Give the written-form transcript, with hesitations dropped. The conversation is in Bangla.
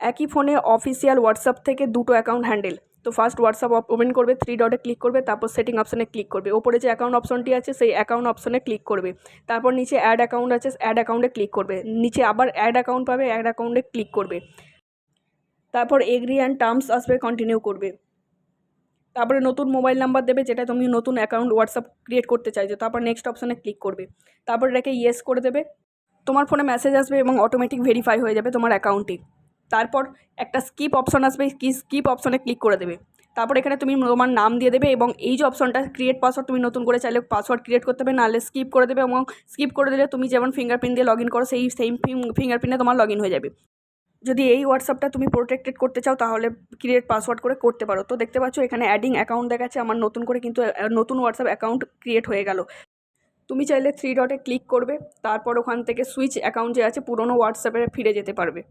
একই ফোনে অফিসিয়াল হোয়াটসঅ্যাপ থেকে দুটো অ্যাকাউন্ট হ্যান্ডেল। তো ফার্স্ট হোয়াটসঅ্যাপ ওপেন করবে, 3 ডটে ক্লিক করবে, তারপর সেটিং অপশানে ক্লিক করবে, ওপরে যে অ্যাকাউন্ট অপশনটি আছে সেই অ্যাকাউন্ট অপশানে ক্লিক করবে, তারপর নিচে অ্যাড অ্যাকাউন্ট আছে, অ্যাড অ্যাকাউন্টে ক্লিক করবে, নিচে আবার অ্যাড অ্যাকাউন্ট পাবে, অ্যাড অ্যাকাউন্টে ক্লিক করবে, তারপর এগ্রি অ্যান্ড টার্মস আসবে, কন্টিনিউ করবে, তারপরে নতুন মোবাইল নাম্বার দেবে যেটা তুমি নতুন অ্যাকাউন্ট হোয়াটসঅ্যাপ ক্রিয়েট করতে চাইছো, তারপর নেক্সট অপশানে ক্লিক করবে, তারপর এটাকে ইয়েস করে দেবে। তোমার ফোনে মেসেজ আসবে এবং অটোমেটিক ভেরিফাই হয়ে যাবে তোমার অ্যাকাউন্টটি। তারপর একটা স্কিপ অপশন আসবে, স্কিপ অপশনে ক্লিক করে দেবে, তারপর এখানে তুমি তোমার নাম দিয়ে দেবে এবং এই যে অপশনটা ক্রিয়েট পাসওয়ার্ড, তুমি নতুন করে চাইলে পাসওয়ার্ড ক্রিয়েট করতে হবে, নাহলে স্কিপ করে দেবে এবং স্কিপ করে দিলে তুমি যেমন ফিঙ্গারপ্রিন্ট দিয়ে লগ ইন করো সেই সেম ফিঙ্গারপ্রিন্টে তোমার লগ ইন হয়ে যাবে। যদি এই হোয়াটসঅ্যাপটা তুমি প্রোটেক্টেড করতে চাও তাহলে ক্রিয়েট পাসওয়ার্ড করে করতে পারো। তো দেখতে পাচ্ছ এখানে অ্যাডিং অ্যাকাউন্ট দেখাচ্ছে, আমার নতুন করে কিন্তু নতুন হোয়াটসঅ্যাপ অ্যাকাউন্ট ক্রিয়েট হয়ে গেল। তুমি চাইলে 3 ডটে ক্লিক করবে, তারপর ওখান থেকে সুইচ অ্যাকাউন্ট যে আছে পুরনো হোয়াটসঅ্যাপে ফিরে যেতে পারবে।